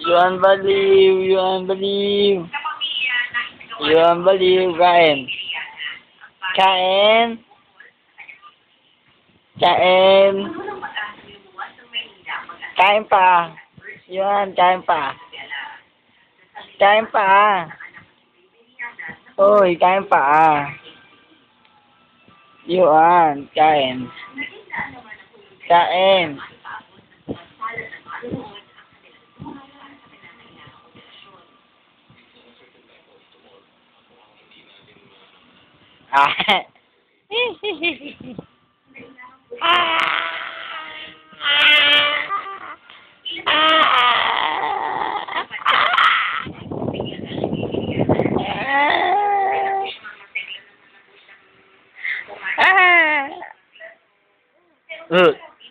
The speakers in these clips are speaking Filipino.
Yuan baliw, yuan baliw. Yuan baliw, kain. Kain. Kain. Kain pa. Yuan, kain pa. Kain pa. Uy, kain pa. Yuan, kain. Kain. Ah.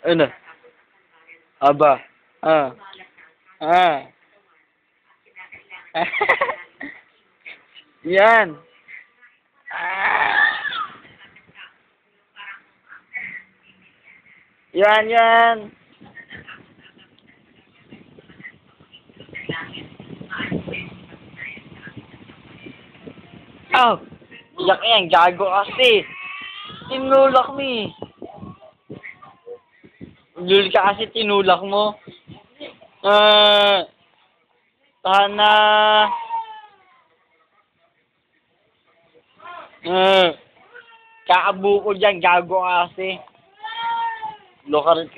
Ano? Aba. Ah. Ah. Yan. Yan, yan. Oh, iyak yan. Gago kasi. Tinulak mo eh. Lul ka kasi tinulak mo. Sana. Kaabu ko dyan. Gago kasi. Lokal